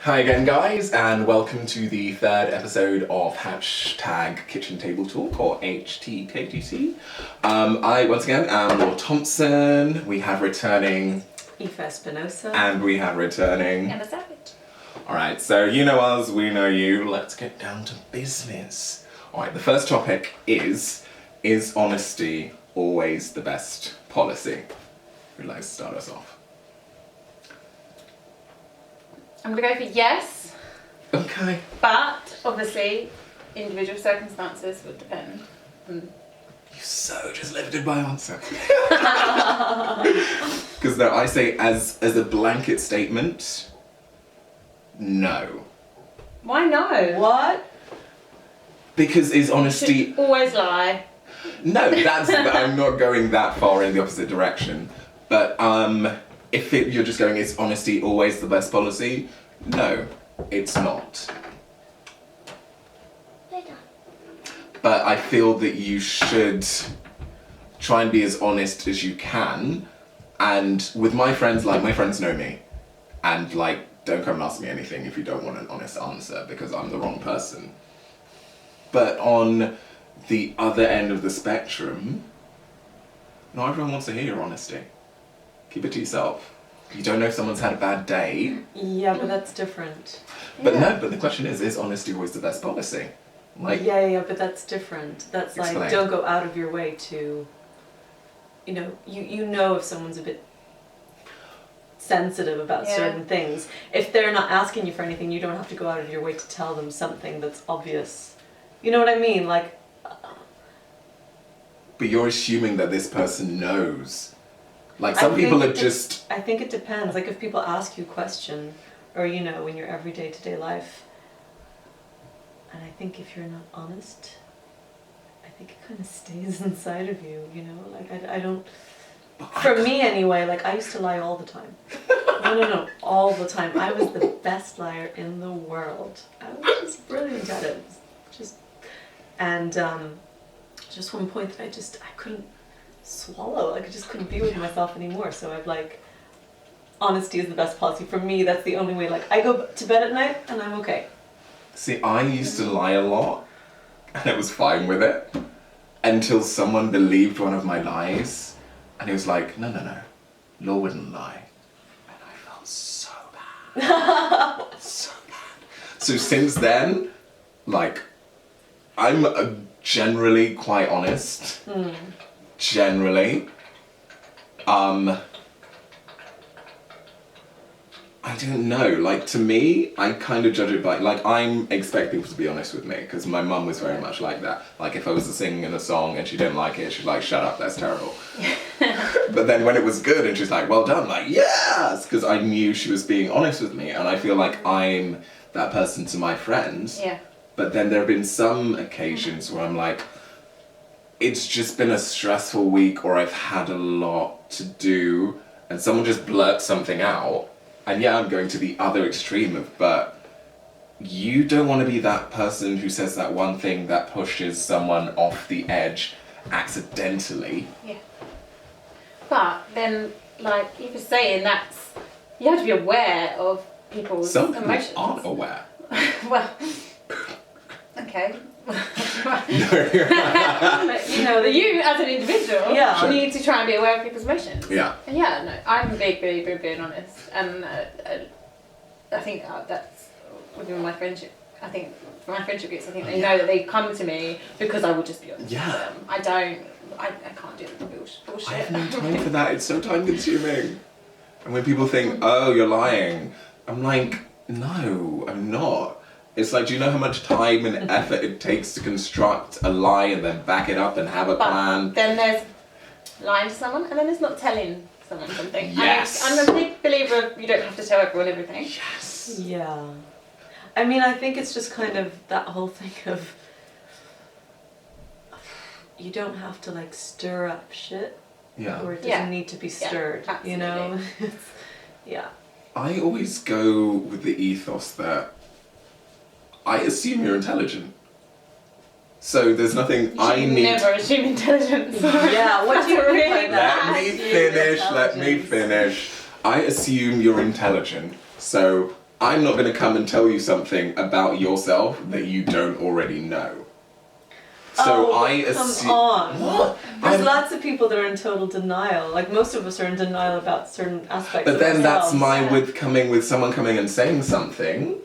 Hi again, guys, and welcome to the third episode of Hashtag Kitchen Table Talk, or HTKTC. I, once again, am Lord Thompson. We have returning... Aoife Espinosa. And we have returning... Emma Savage. Alright, so you know us, we know you. Let's get down to business. Alright, the first topic is honesty always the best policy? Who'd like to start us off? I'm going to go for yes, Okay. but obviously individual circumstances would depend. You so just limited my answer. Because no, I say as a blanket statement, no. Why no? What? Because is You honesty... should always lie. No, I'm not going that far in the opposite direction. But if you're just going, is honesty always the best policy? No, it's not. But I feel that you should try and be as honest as you can. And with my friends, like, my friends know me. And, like, don't come and ask me anything if you don't want an honest answer, because I'm the wrong person. But on the other end of the spectrum, not everyone wants to hear your honesty. Keep it to yourself. You don't know if someone's had a bad day. Yeah, but that's different. But Yeah. no, but the question is honesty always the best policy? Like, Yeah, but that's different. That's Explain. like, don't go out of your way to, you know if someone's a bit sensitive about Yeah. certain things. If they're not asking you for anything, you don't have to go out of your way to tell them something that's obvious. You know what I mean? Like, but you're assuming that this person knows. Like, I some people think are just... I think it depends. Like, if people ask you a question, or, in your everyday to day life, and I think if you're not honest, I think it kind of stays inside of you, Like, I don't... For me, anyway, like, I used to lie all the time. No, all the time. I was the best liar in the world. I was just brilliant at it. And just one point that I couldn't swallow. Like, I just couldn't be with myself anymore. So I've like, honesty is the best policy. For me, that's the only way. Like, I go to bed at night and I'm okay. See, I used to lie a lot, and I was fine with it, until someone believed one of my lies, and he was like, no, Law wouldn't lie. And I felt so bad. So bad. So since then, like, I'm generally quite honest. Generally. I don't know, like, to me, I kind of judge it by, like, I'm expect people to be honest with me, because my mum was very much like that. Like, if I was singing in a song and she didn't like it, she'd like, shut up, that's terrible. But then when it was good and she's like, well done, like, yes! Because I knew she was being honest with me, and I feel like I'm that person to my friends. Yeah. But then there have been some occasions where I'm like, it's just been a stressful week, or I've had a lot to do, and someone just blurts something out. And yeah, I'm going to the other extreme of, but you don't want to be that person who says that one thing that pushes someone off the edge accidentally. Yeah. But then, like you were saying, you have to be aware of people's Some people emotions. aren't aware. Well, okay. But, You as an individual Yeah. Sure. need to try and be aware of people's emotions. Yeah. And yeah, no, I'm a big believer in being honest, and I think that's within my friendship. I think for my friendship groups, I think they know that they come to me because I will just be honest Yeah. with them. I can't do the bullshit. I have no time for that, it's so time consuming. And when people think, oh, you're lying, I'm like, no, I'm not. It's like, do you know how much time and effort it takes to construct a lie and then back it up and have a plan? Then there's lying to someone, and then there's not telling someone something. Yes. I'm a big believer of you don't have to tell everyone everything. Yes. yeah. I mean, I think it's just kind of that whole thing of, you don't have to like stir up shit, Yeah. or it doesn't Yeah. need to be Yeah, stirred, absolutely. Yeah. I always go with the ethos that I assume you're intelligent. So there's nothing You I should need... never assume intelligence. Yeah, what do you That's mean by really that? Let me finish. I assume you're intelligent. So I'm not going to come and tell you something about yourself that you don't already know. So I assume. Come on. What? There's lots of people that are in total denial. Like most of us are in denial about certain aspects But of then ourselves. that's with someone coming and saying something,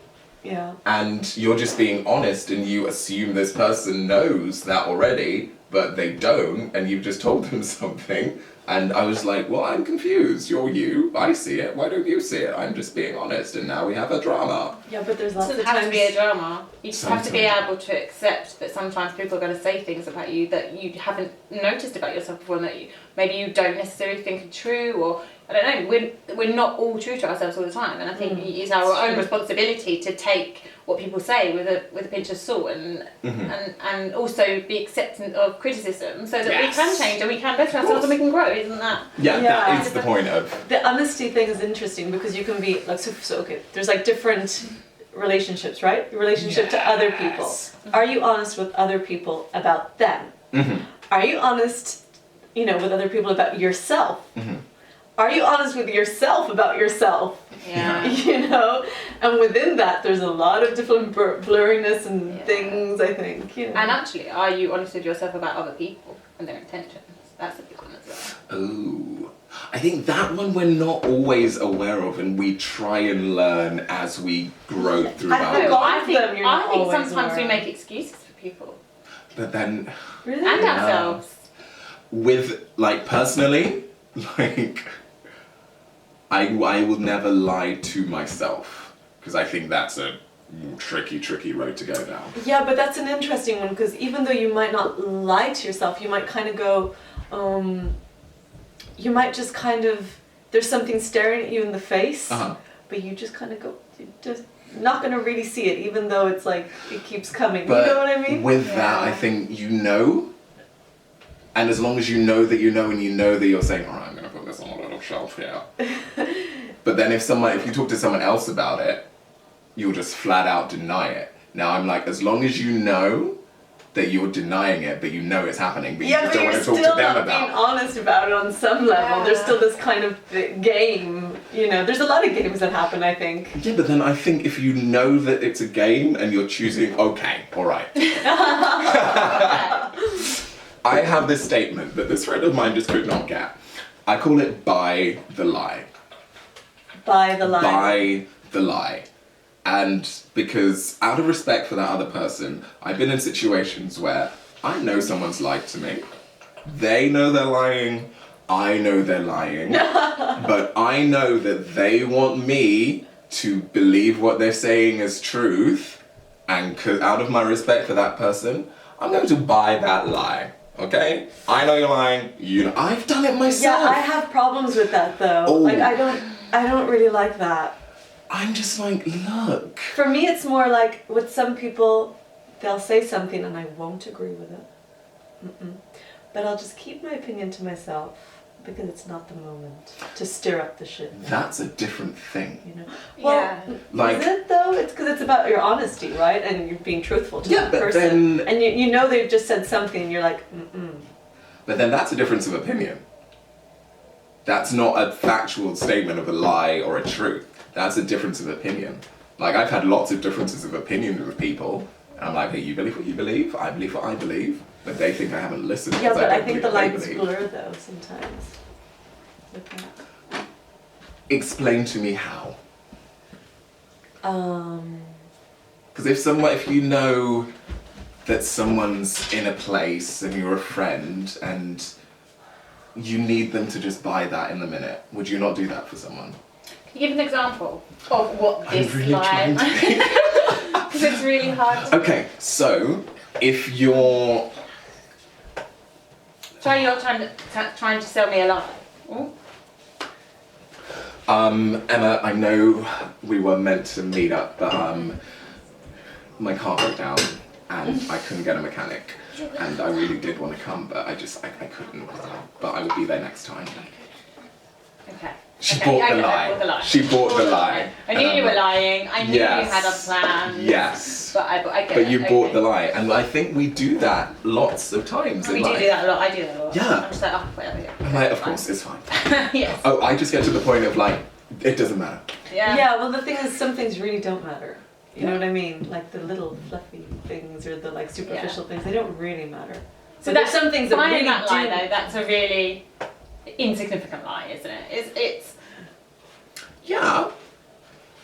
Yeah. and you're just being honest, and you assume this person knows that already, but they don't, and you've just told them something. And I was like, well, I'm confused. You're you. I see it. Why don't you see it? I'm just being honest, and now we have a drama. Yeah, but there's It lots of doesn't have times. to be a drama. You just have to be Sometimes. able to accept that sometimes people are going to say things about you that you haven't noticed about yourself before, and that maybe you don't necessarily think are true, or I don't know. We're not all true to ourselves all the time, and I think it's our own responsibility to take what people say with a pinch of salt, and also be acceptant of criticism, so that we can change and we can better ourselves and we can grow. Isn't that? Yeah, Yeah. that is the point of. The honesty thing is interesting because you can be like so okay. There's like different relationships, right? Your relationship to other people. Are you honest with other people about them? Are you honest, with other people about yourself? Are you honest with yourself about yourself? Yeah. And within that, there's a lot of different blurriness and things. I think. And actually, are you honest with yourself about other people and their intentions? That's a big one as well. Oh, I think that one we're not always aware of, and we try and learn as we grow through I our think life. I think, them you're not always sometimes we aware. make excuses for people But then, Really? and ourselves. with personally, I will never lie to myself, because I think that's a tricky road to go down. Yeah, but that's an interesting one because even though you might not lie to yourself, you might kind of go, you might just kind of, there's something staring at you in the face, but you just kind of go, you're just not going to really see it, even though it's like, it keeps coming. But you know what I mean? with that, I think and as long as you know that you know, and you know that you're saying, alright, I'm going to put this on a little shelf here. But then if you talk to someone else about it, you'll just flat out deny it. Now I'm like, as long as you know that you're denying it, but you know it's happening, but you just don't want to talk to them still about being honest about it on some level. Yeah. There's still this kind of game, There's a lot of games that happen, I think. Yeah, but then I think if you know that it's a game and you're choosing, okay, alright. I have this statement that this friend of mine just could not get. I call it buy the lie. By the line. Buy the lie. And because out of respect for that other person, I've been in situations where I know someone's lied to me. They know they're lying. I know they're lying. But I know that they want me to believe what they're saying is truth. And out of my respect for that person, I'm going to buy that lie. Okay? I know you're lying. I've done it myself. Yeah, I have problems with that though. Oh. Like I don't really like that. I'm just like, look. For me, it's more like with some people, they'll say something and I won't agree with it. But I'll just keep my opinion to myself because it's not the moment to stir up the shit. That's a different thing. Well, Like- is it though? It's because it's about your honesty, right? And you're being truthful to that but person. then- And you know they've just said something and you're like, But then that's a difference of opinion. That's not a factual statement of a lie or a truth. That's a difference of opinion. Like, I've had lots of differences of opinion with people, and I'm like, hey, you believe what you believe, I believe what I believe, but they think I haven't listened. Yeah, because but I don't think the believe what lines they blur though sometimes. With that. Explain to me how. Um, Because if you know that someone's in a place and you're a friend and you need them to just buy that in the minute, would you not do that for someone? Can you give an example of what I'm this really lie? trying to. Because it's really hard. Okay, so if you're Try you're trying to sell me a lie. Ooh. Emma, I know we were meant to meet up, but my car broke down and I couldn't get a mechanic, and I really did want to come, but I couldn't. But I will be there next time. Okay. She Okay, bought the I lie. bought the lie. She bought the lie. I knew you were lying. I knew Yes. you had other plans. Yes. But I get But you it, bought okay. the lie, and I think we do that lots of times We in do life. do that a lot. I do that a lot. Yeah. I'm just like, oh, whatever. Yeah. I'm like, of course, it's fine. Yes. Oh, I just get to the point of like, it doesn't matter. Yeah. Yeah, well the thing is some things really don't matter. You know what I mean? Like the little fluffy things or the like superficial things, they don't really matter. So But there's that's some things that finding really that lie do. though. That's a really insignificant lie, isn't it? It's Yeah,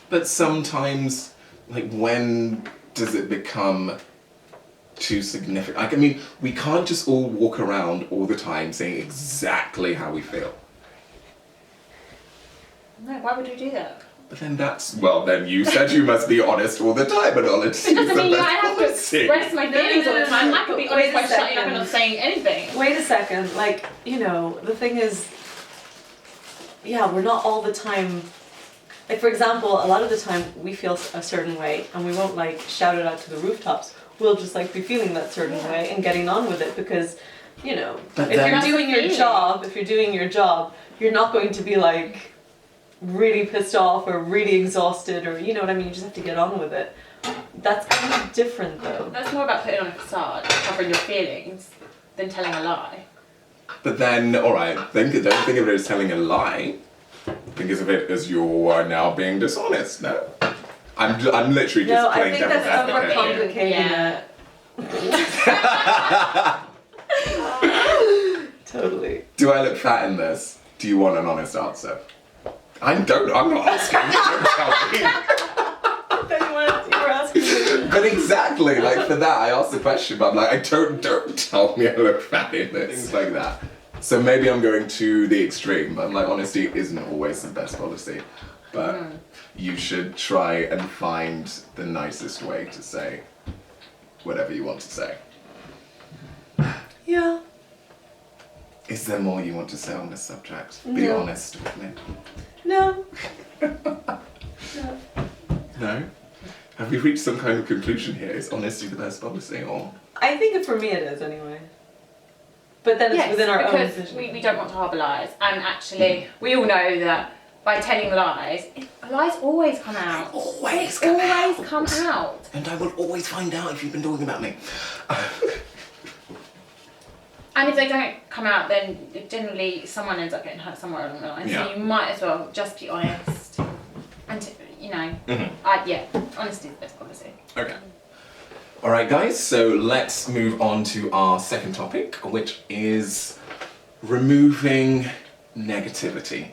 but sometimes, like, when does it become too significant? Like, I mean, we can't just all walk around all the time saying exactly how we feel. no. Why would we do that? But then then you said you must be honest all the time, and honesty It doesn't is the mean I best have to policy. express my feelings all the time. I could be Wait honest a by shutting up and second. not saying anything. Wait a second, like, you know, the thing is, yeah, we're not all the time, like for example, a lot of the time we feel a certain way and we won't like shout it out to the rooftops. We'll just like be feeling that certain way and getting on with it because, you know, But if then- you're doing your Feeling. job, you're not going to be like really pissed off or really exhausted or, you know what I mean, you just have to get on with it. That's kind of different though. That's more about putting on a facade, covering your feelings, than telling a lie. But then, alright, don't think of it as telling a lie. Think of it as you are now being dishonest, no? I'm literally just No, I playing think devil's that's advocate here. overcomplicating it. Totally. Do I look fat in this? Do you want an honest answer? I'm not asking, don't tell me. You were asking me. But exactly, like for that, I asked the question, but I'm like, don't tell me I look fat in this. Things like that. So maybe I'm going to the extreme, but I'm like, honesty isn't always the best policy. But you should try and find the nicest way to say whatever you want to say. Yeah. Is there more you want to say on this subject? Be No. honest with me. No. No? Have we reached some kind of conclusion here? Is honesty the best policy, or? I think for me it is anyway. But then it's Yes, within our own because vision. we don't want to harbour lies. And actually, we all know that by telling lies, lies always come out. Always They always come out. And I will always find out if you've been talking about me. And if they don't come out, then generally someone ends up getting hurt somewhere along the line. Yeah. So you might as well just be honest. And, you know, honesty is the best policy. Okay. Alright guys, so let's move on to our second topic, which is removing negativity.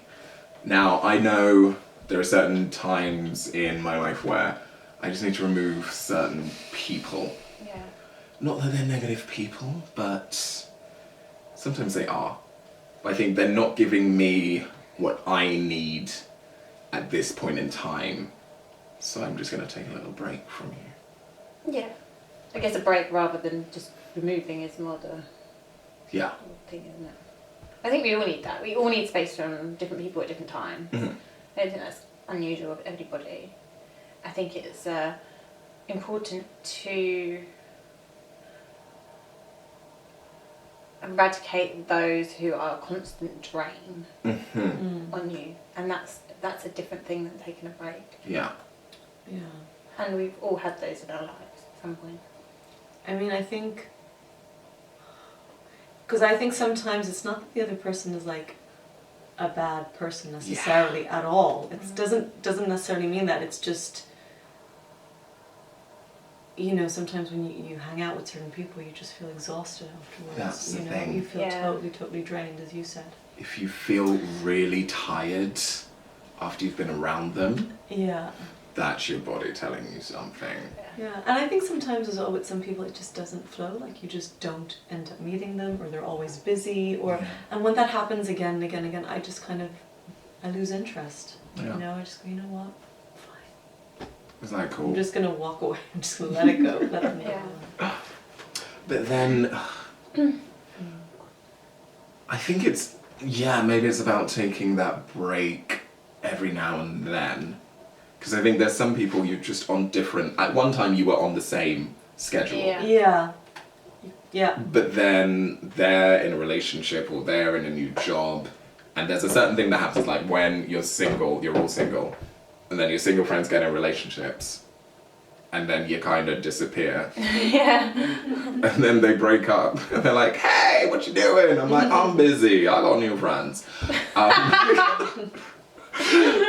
Now, I know there are certain times in my life where I just need to remove certain people. Yeah. Not that they're negative people, but sometimes they are. I think they're not giving me what I need at this point in time, so I'm just going to take a little break from you. Yeah. I guess a break rather than just removing is more the Yeah. thing, isn't it? I think we all need that. We all need space from different people at different times. Mhm. I don't think that's unusual of everybody. I think it's important to eradicate those who are a constant drain Mm-hmm. on you, and that's a different thing than taking a break. Yeah. Yeah. And we've all had those in our lives at some point. I mean, I think, because I think sometimes it's not that the other person is like a bad person necessarily at all. It doesn't necessarily mean that. It's just, you know, sometimes when you hang out with certain people, you just feel exhausted afterwards. That's the you know, thing. you feel Yeah. totally drained, as you said. If you feel really tired after you've been around them, Yeah. that's your body telling you something. Yeah, and I think sometimes as well with some people it just doesn't flow, like you just don't end up meeting them, or they're always busy, or and when that happens again and again and again, I just kind of, I lose interest. Yeah. You know, I just go, you know what, fine. Isn't that I'm cool? just gonna walk away, I'm just gonna let it go, let them Yeah. go. But then, I think it's, maybe it's about taking that break every now and then. Because I think there's some people you're just on different, at one time you were on the same schedule. Yeah. Yeah. Yeah. But then they're in a relationship or they're in a new job, and there's a certain thing that happens, like when you're single, you're all single, and then your single friends get in relationships, and then you kind of disappear, Yeah. and then they break up, and they're like, hey, what you doing? I'm like, I'm busy, I got new friends.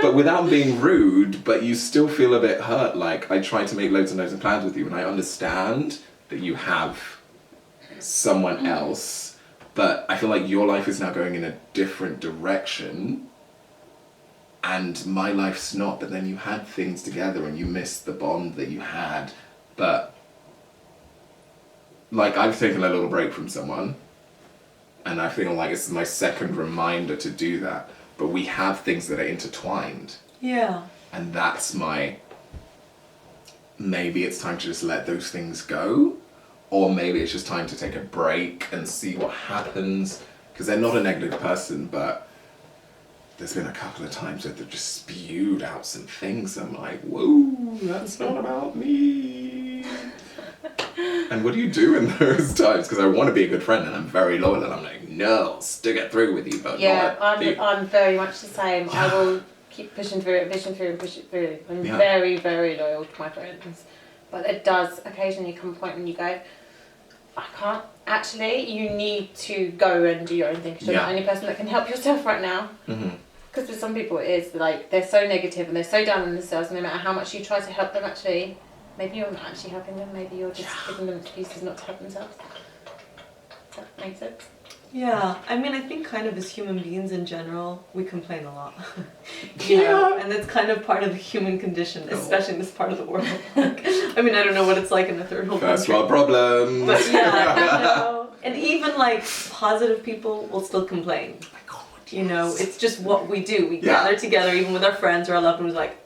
but without being rude, but you still feel a bit hurt. Like, I try to make loads and loads of plans with you, and I understand that you have someone else, but I feel like your life is now going in a different direction, and my life's not. But then you had things together, and you missed the bond that you had. But, like, I've taken a little break from someone, and I feel like it's my second reminder to do that. But we have things that are intertwined. Yeah. And that's maybe it's time to just let those things go. Or maybe it's just time to take a break and see what happens. Because they're not a negative person, but there's been a couple of times that they've just spewed out some things. I'm like, whoa, that's not about me. And what do you do in those times? Because I want to be a good friend and I'm very loyal, and I'm like, no, I'll stick it through with you, but I'm very much the same. Yeah. I will keep pushing through it, pushing through and push it through. I'm Yeah. very, very loyal to my friends. But it does occasionally come a point when you go, I can't. Actually, you need to go and do your own thing, because you're the only person that can help yourself right now. Because for some people it is, like, they're so negative and they're so down on themselves, and no matter how much you try to help them, actually, maybe you're not actually helping them, maybe you're just giving them excuses not to help themselves. Does that make sense? Yeah, I mean, I think kind of as human beings in general, we complain a lot. You know, and it's kind of part of the human condition, especially in this part of the world. Like, I mean, I don't know what it's like in the third world First country. world problems. But yeah, you know, and even like positive people will still complain. Oh my God, You know, it's just what we do. We Yeah. gather together, even with our friends or our loved ones, like,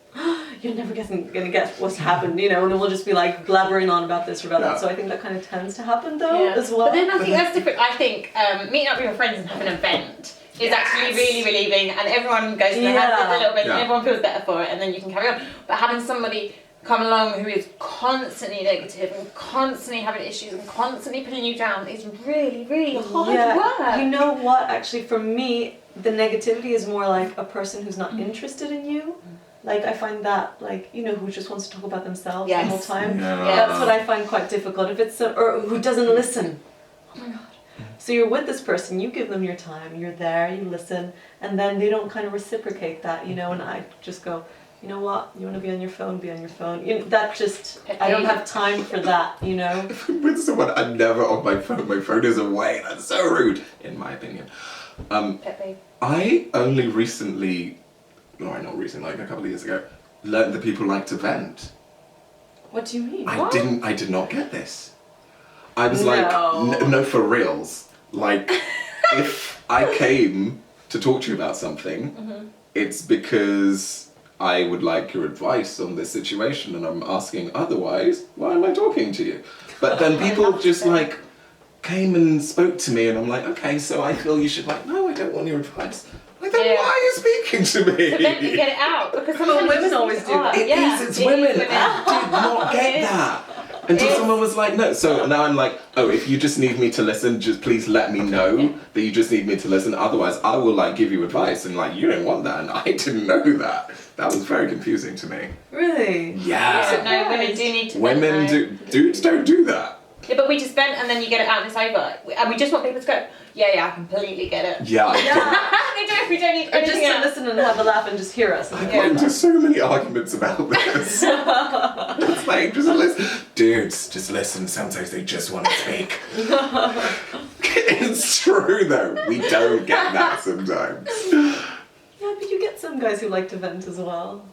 you're never gonna guess what's happened, you know, and then we'll just be like blabbering on about this or about that. So I think that kind of tends to happen though as well. But then I think that's different. I think meeting up with your friends and having an event is actually really relieving, and everyone goes to their hands a little bit, and everyone feels better for it, and then you can carry on. But having somebody come along who is constantly negative and constantly having issues and constantly putting you down is really, really hard work. You know what? Actually, for me, the negativity is more like a person who's not interested in you. Like, I find that, like, you know, who just wants to talk about themselves the whole time. Yeah. That's what I find quite difficult. If it's or who doesn't listen. Oh my God. So you're with this person, you give them your time, you're there, you listen, and then they don't kind of reciprocate that, you know, and I just go, you know what, you want to be on your phone, be on your phone. You know, that just, I don't have time for that, you know. With someone, I'm never on my phone. My phone is away. That's so rude, in my opinion. I only recently, not recently, like a couple of years ago, learned that people like to vent. What do you mean? I did not get this. I was like, no, for reals. Like, if I came to talk to you about something, it's because I would like your advice on this situation, and I'm asking otherwise, why am I talking to you? But then people just like came and spoke to me, and I'm like, okay, so I feel you should, like, no, I don't want your advice. Like, then why are you speaking to me? So then you get it out, because sometimes women always do that. It's women. I did not get that. Until someone was like, no. So now I'm like, oh, if you just need me to listen, just please let me know that you just need me to listen. Otherwise, I will, like, give you advice. And, like, you don't want that. And I didn't know that. That was very confusing to me. Really? Yeah. No, women do need to Women dudes don't do that. Yeah, but we just vent and then you get it out and it's over. And we just want people to go, yeah, I completely get it. Yeah. They do if we don't need Or just anything to else. listen and have a laugh and just hear us. I got into so many arguments about this. It's like, just listen. Dudes, just listen. Sometimes they just want to speak. It's true, though. We don't get that sometimes. Yeah, but you get some guys who like to vent as well.